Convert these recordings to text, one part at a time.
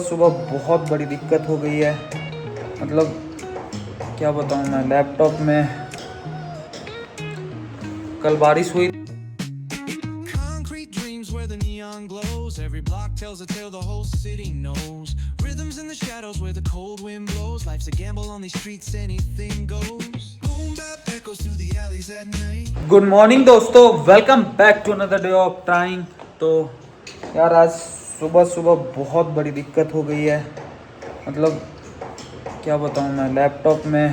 सुबह बहुत बड़ी दिक्कत हो गई है। मतलब क्या बताऊं मैं, लैपटॉप में कल बारिश हुई। Every block tells a tale the whole city knows. Rhythms in the shadows where the cold wind blows. Life's a gamble on these streets, anything goes. Boom bap echoes through the alleys at night. Good morning दोस्तों, welcome back to another day of trying. तो यार आज सुबह सुबह बहुत बड़ी दिक्कत हो गई है। मतलब क्या बताऊं मैं, लैपटॉप में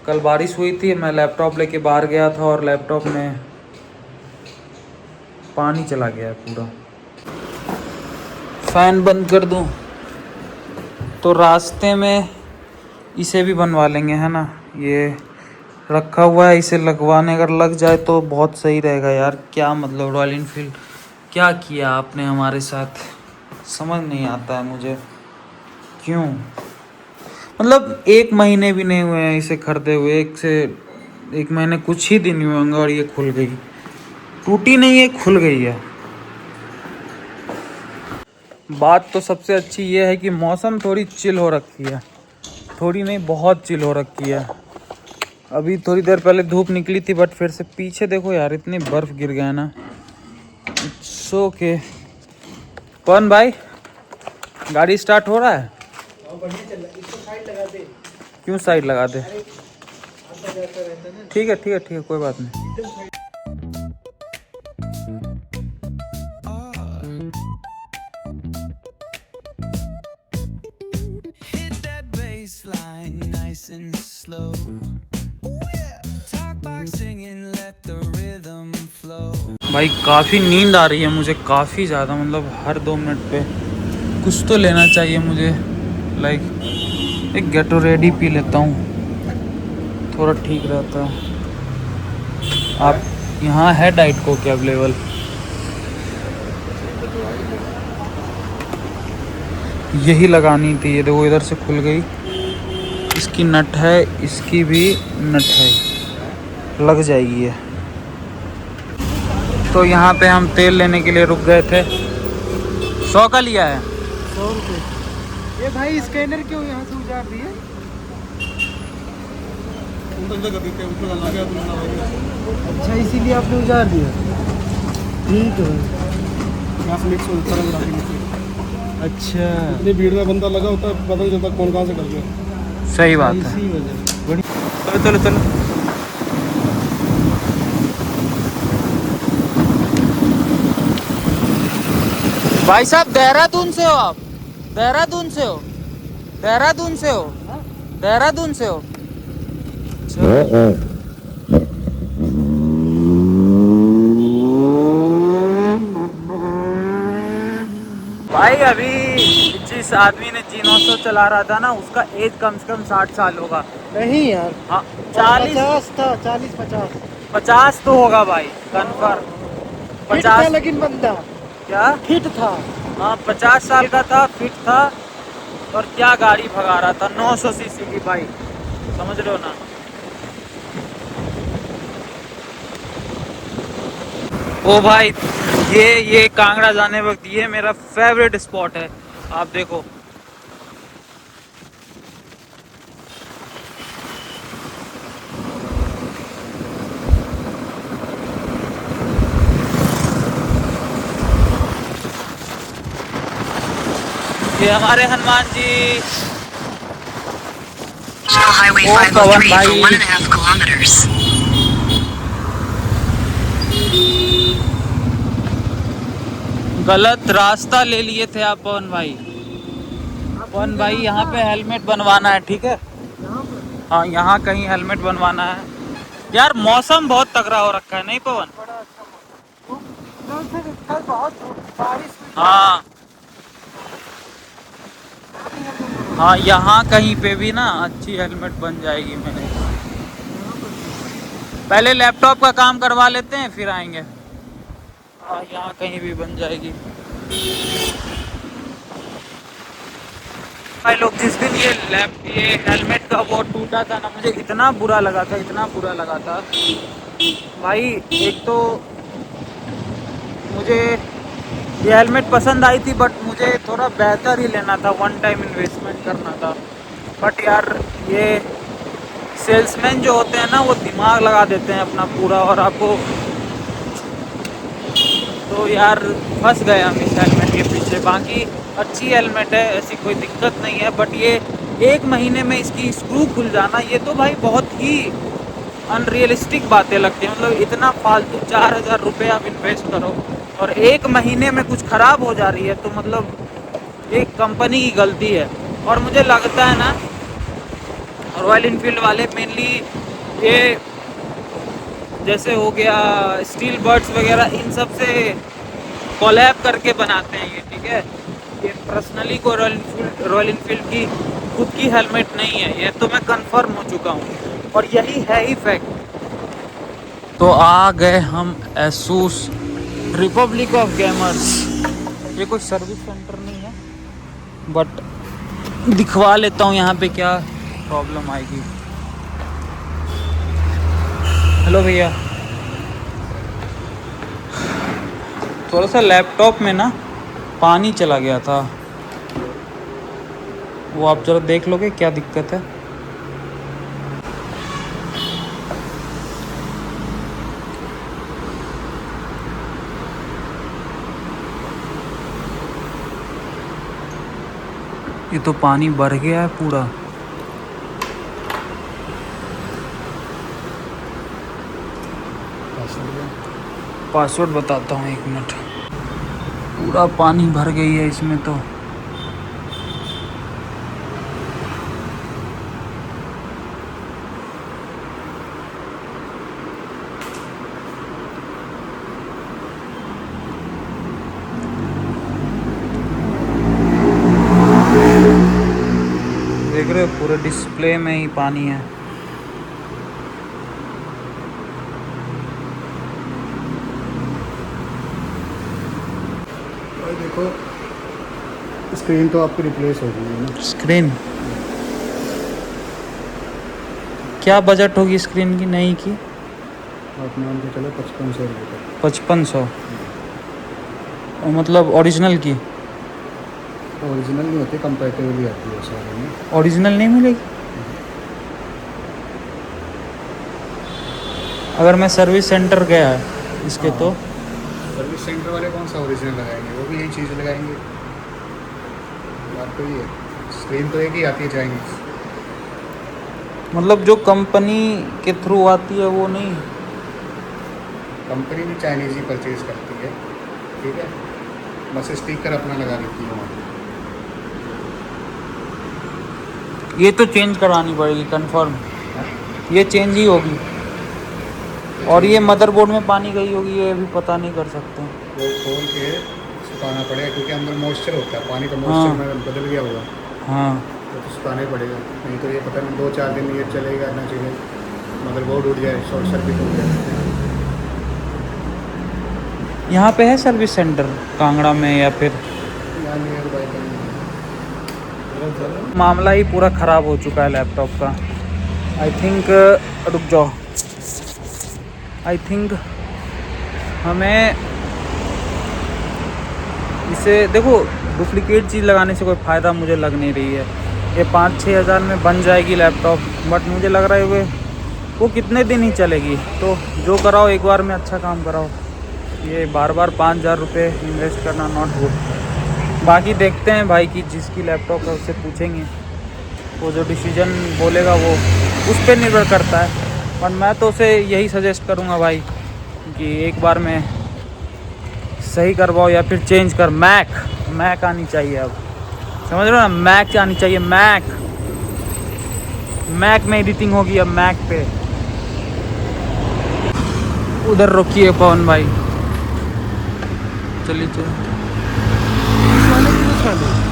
कल बारिश हुई थी। मैं लैपटॉप लेके बाहर गया था और लैपटॉप में पानी चला गया है पूरा। फ़ैन बंद कर दूं तो रास्ते में इसे भी बनवा लेंगे, है ना। ये रखा हुआ है, इसे लगवाने अगर लग जाए तो बहुत सही रहेगा यार। क्या मतलब रॉयल इनफील्ड क्या किया आपने हमारे साथ, समझ नहीं आता है मुझे क्यों। मतलब 1 महीने भी नहीं हुए हैं इसे खरीदे हुए, 1 महीने कुछ ही दिन हुए होंगे और ये खुल गई। टूटी नहीं है, खुल गई है। बात तो सबसे अच्छी ये है कि मौसम थोड़ी चिल हो रखी है, थोड़ी नहीं बहुत चिल हो रखी है। अभी थोड़ी देर पहले धूप निकली थी, बट फिर से पीछे देखो यार, इतनी बर्फ़ गिर गया ना। It's okay. कौन भाई, गाड़ी स्टार्ट हो रहा है? क्यों साइड लगा दे? ठीक है ठीक है ठीक है, कोई बात नहीं। Hit that bass line nice and slow. Talk box singing, let the rhythm flow. भाई काफ़ी नींद आ रही है मुझे, काफ़ी ज़्यादा। मतलब हर 2 मिनट पे कुछ तो लेना चाहिए मुझे। लाइक एक गेटो रेडी पी लेता हूँ, थोड़ा ठीक रहता है। आप यहाँ है डाइट कोक अवेलेबल? यही लगानी थी। ये देखो इधर से खुल गई, इसकी नट है, इसकी भी नट है, लग जाएगी ये। तो यहाँ पे हम तेल लेने के लिए रुक गए थे। 100 का लिया है। 100 रुपये। ये भाई स्कैनर क्यों यहाँ से उतार दिए? अच्छा, इसीलिए आपने उतार दिया। ठीक है। अच्छा, इतनी भीड़ में बंदा लगा होता है, पता नहीं चलता कौन कहाँ से कर गया। सही बात है। इसी वजह। चलो चलो चलो। भाई साहब देहरादून से हो आप? देहरादून से हो? देहरादून से हो? देहरादून से हो? भाई अभी जिस आदमी ने G900 चला रहा था ना, उसका एज कम से कम 60 साल होगा। नहीं यार, हाँ 40 50 था, 40-50। 50 तो होगा भाई, कन्फर्म फिट था 50। लेकिन बंदा क्या? फिट था। हाँ 50 साल का था, फिट था। और क्या गाड़ी भगा रहा था, 900 सीसी की भाई, समझ रहे हो ना। ओ भाई, ये कांगड़ा जाने वक्त ये मेरा फेवरेट स्पॉट है। आप देखो ये हमारे Hanuman ji. Highway Oh, 503 Pawan for bhai. 1.5 kilometers. गलत रास्ता ले लिए थे आप पवन भाई। पवन भाई यहाँ पे हेलमेट बनवाना है, ठीक है? हाँ यहाँ कहीं हेलमेट बनवाना है। यार मौसम बहुत तगड़ा हो रखा है, नहीं पवन? कल बहुत बारिश हुई। हाँ हाँ, यहाँ कहीं पे भी ना अच्छी हेलमेट बन जाएगी मेरे। पहले लैपटॉप का काम करवा लेते हैं, फिर आएंगे। हाँ यहाँ कहीं भी बन जाएगी। भाई लोग, जिस दिन ये हेलमेट का वो टूटा था ना, मुझे इतना बुरा लगा था, इतना बुरा लगा था भाई। एक तो मुझे ये हेलमेट पसंद आई थी, बट मुझे थोड़ा बेहतर ही लेना था, वन टाइम इन्वेस्टमेंट करना था। बट यार ये सेल्समैन जो होते हैं ना, वो दिमाग लगा देते हैं अपना पूरा, और आपको तो यार फंस गए हम इस हेलमेट के पीछे। बाकी अच्छी हेलमेट है, ऐसी कोई दिक्कत नहीं है, बट ये 1 महीने में इसकी स्क्रू खुल जाना, ये तो भाई बहुत ही अनरियलिस्टिक बातें लगती हैं। मतलब इतना फालतू 4,000 रुपये आप इन्वेस्ट करो और 1 महीने में कुछ ख़राब हो जा रही है, तो मतलब एक कंपनी की गलती है। और मुझे लगता है ना, रॉयल इनफील्ड वाले मेनली ये जैसे हो गया स्टील बर्ड्स वगैरह, इन सब से कोलैब करके बनाते हैं ये, ठीक है। ये पर्सनली को रॉयल इनफील्ड की खुद की हेलमेट नहीं है, ये तो मैं कंफर्म हो चुका हूँ, और यही है ही फैक्ट। तो आ गए हम एसूस रिपब्लिक ऑफ गेमर्स। ये कोई सर्विस सेंटर नहीं है, बट दिखवा लेता हूँ यहाँ पे क्या प्रॉब्लम आएगी। हेलो भैया, थोड़ा सा लैपटॉप में ना पानी चला गया था, वो आप जरा देख लोगे क्या दिक्कत है। ये तो पानी भर गया है पूरा। पासवर्ड बताता हूँ, 1 मिनट। पूरा पानी भर गई है इसमें तो। देख रहे हो पूरे डिस्प्ले में ही पानी है। भाई देखो, स्क्रीन तो आपकी रिप्लेस हो गई है ना। स्क्रीन क्या बजट होगी स्क्रीन की नई की? आप मान के चलो 5500 रुपये का। 5500? मतलब ओरिजिनल की? ओरिजिनल नहीं होती, कंपैटिबल ही आती है सारे में। ओरिजिनल नहीं मिलेगी? अगर मैं सर्विस सेंटर गया इसके तो सर्विस सेंटर वाले कौन सा ओरिजिनल लगाएंगे, वो भी यही चीज़ लगाएंगे। बात तो ये है, स्क्रीन तो एक ही आती है चाइनीज। मतलब जो कंपनी के थ्रू आती है वो नहीं? कंपनी भी चाइनीज ही परचेज करती है, ठीक है, बस स्टिकर अपना लगा लेती है वहाँ। ये तो चेंज करानी पड़ेगी कंफर्म, ये चेंज ही होगी। और ये मदरबोर्ड में पानी गई होगी, ये भी पता नहीं कर सकते। वो खोल के सुखाना पड़ेगा, क्योंकि अंदर मॉइस्चर होता है, पानी का हाँ। मॉइस्चर में बदल गया होगा, हाँ, तो सुखाना ही पड़ेगा। नहीं तो ये पता नहीं 2-4 दिन ये चलेगा ना, चले मदरबोर्ड उठ जाए, शॉर्ट सर्किट हो जाए। यहाँ पे है सर्विस सेंटर कांगड़ा में या फिर? यहाँ नियर बाई कहीं मामला ही पूरा ख़राब हो चुका है लैपटॉप का। आई थिंक रुक जाओ, आई थिंक हमें इसे देखो, डुप्लीकेट चीज़ लगाने से कोई फ़ायदा मुझे लग नहीं रही है। ये 5-6 हज़ार में बन जाएगी लैपटॉप, बट मुझे लग रहा है वो कितने दिन ही चलेगी। तो जो कराओ एक बार में अच्छा काम कराओ, ये बार बार 5,000 रुपये इन्वेस्ट करना नॉट गुड। बाकी देखते हैं भाई कि जिसकी लैपटॉप है उससे पूछेंगे, वो जो डिसीजन बोलेगा वो उस पर निर्भर करता है। और मैं तो उसे यही सजेस्ट करूँगा भाई कि एक बार में सही करवाओ या फिर चेंज कर। मैक आनी चाहिए, अब समझ रहे हो ना, मैक आनी चाहिए। मैक में एडिटिंग होगी अब मैक पे। उधर रुकिए पवन भाई, चलिए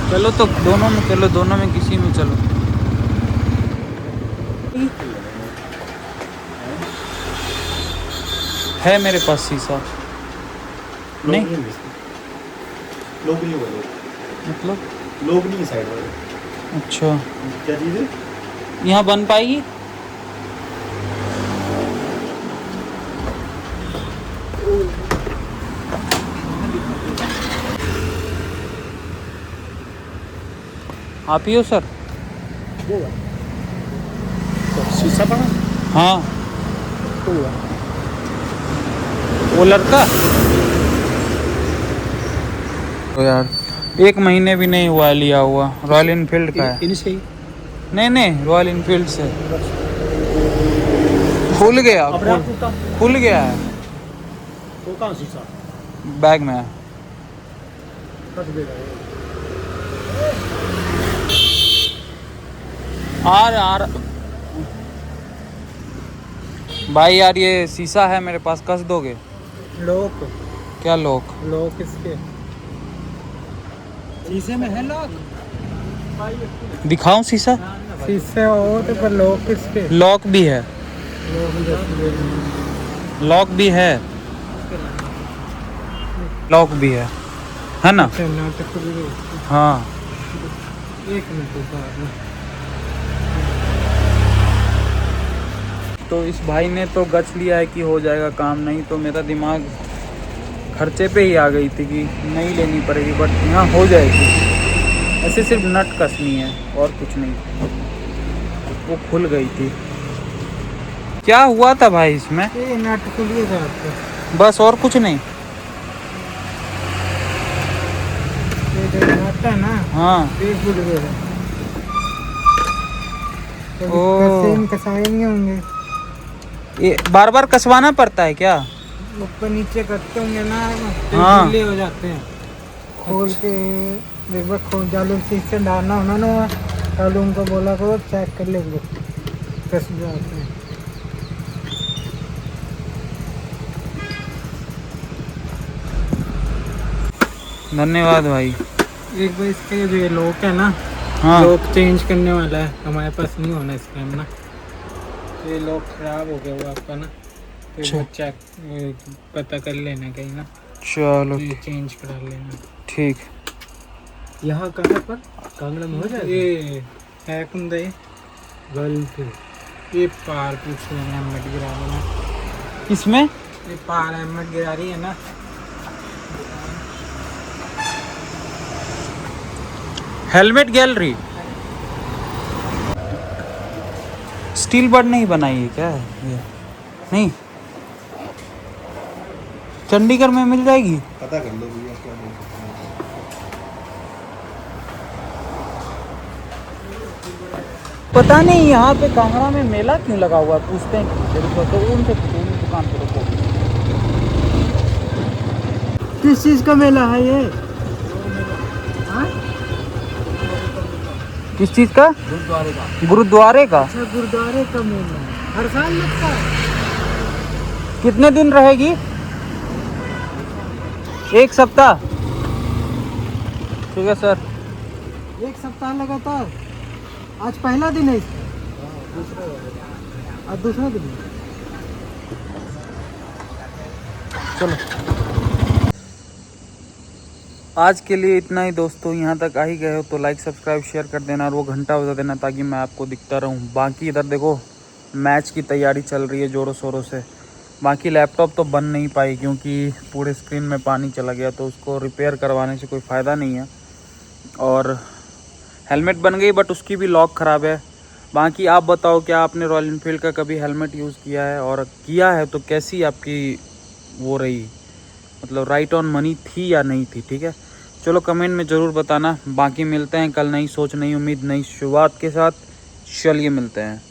चलो तो दोनों में चलो, दोनों में किसी में चलो। है मेरे पास शीशा नहीं, लोग नहीं हुए, मतलब लोग नहीं साइड वाले। अच्छा, क्या चीज़ है? यहाँ बन पाएगी? आप ही हो सर? वो हुआ तो शीशा पड़ा हाँ, तो हुआ वो लड़का तो यार 1 महीने भी नहीं हुआ लिया हुआ, रॉयल इनफील्ड का है। इन्हीं से ही नहीं नहीं, रॉयल इनफील्ड से खुल गया, अपने आप टूटा खुल गया है, तो कहाँ शीशा बैग में है। कट देगा ये। आ रहा भाई यार, ये शीशा है मेरे पास, कस दोगे? लॉक क्या लॉक? लॉक इसके शीशे में है लॉक दिखाऊं शीशा? शीशे और तो पर लॉक इसके लॉक भी है, लॉक भी है, लॉक भी है ना? हाँ, एक मिनट तो इस भाई ने तो गच लिया है कि हो जाएगा काम, नहीं तो मेरा दिमाग खर्चे पे ही आ गई थी कि नहीं लेनी पड़ेगी, बट यहाँ हो जाएगी। ऐसे सिर्फ नट कसनी है और कुछ नहीं, वो खुल गई थी। क्या हुआ था भाई इसमें? ये नट खुलिए था आपको बस और कुछ नहीं? ये जो नट है ना हाँ, ये खुल गया है तो ओह। सेम कसाए नहीं होंगे ये बार बार कसवाना पड़ता है क्या? ऊपर नीचे करते होंगे ना तो हाँ। ढीले हो जाते हैं खोल के एक बार खोल जालू शीशे डालना होना ना जालू उनको बोला करो चेक कर लेंगे कस जाते हैं। धन्यवाद भाई। एक बार इसका जो ये लॉक है ना हाँ, लॉक चेंज करने वाला है, हमारे पास नहीं होना इस टाइम ना, तो ये लॉक खराब हो गया हुआ आपका ना, तो अच्छा। वो चेक पता कर लेना कहीं ना, चलो तो ये चेंज करा लेना। ठीक। यहाँ कहाँ पर कांगड़ा में हो जाए ये है कुंदे गलत ये पार पूछ लेना हेलमेट गिरा लेना इसमें ये पार हेलमेट गिरा रही है ना हेलमेट गैलरी स्टील बर्ड नहीं बनाई है क्या ये? नहीं, चंडीगढ़ में मिल जाएगी। पता कर लो भैया क्या बोल सकते हैं। पता नहीं यहाँ पे कांगड़ा में मेला क्यों लगा हुआ है, पूछते हैं तेरे को, तो उनसे पूछो, दुकान पे रुको। किस चीज़ का मेला है ये किस चीज़ का? गुरुद्वारे का। अच्छा गुरुद्वारे का मेला हर साल लगता है कितने दिन रहेगी? 1 सप्ताह। ठीक है सर। 1 सप्ताह लगातार आज पहला दिन है इसका आज दूसरा दिन है। चलो आज के लिए इतना ही दोस्तों, यहाँ तक आ ही गए हो तो लाइक सब्सक्राइब शेयर कर देना और वो घंटा बजा देना ताकि मैं आपको दिखता रहूँ। बाकी इधर देखो मैच की तैयारी चल रही है ज़ोरों शोरों से। बाकी लैपटॉप तो बन नहीं पाई क्योंकि पूरे स्क्रीन में पानी चला गया, तो उसको रिपेयर करवाने से कोई फ़ायदा नहीं है। और हेलमेट बन गई बट उसकी भी लॉक ख़राब है। बाकी आप बताओ, क्या आपने रॉयल इनफील्ड का कभी हेलमेट यूज़ किया है, और किया है तो कैसी आपकी वो रही, मतलब राइट ऑन मनी थी या नहीं थी? ठीक है, चलो कमेंट में ज़रूर बताना। बाकी मिलते हैं कल नई सोच, नई उम्मीद, नई शुरुआत के साथ। चलिए मिलते हैं।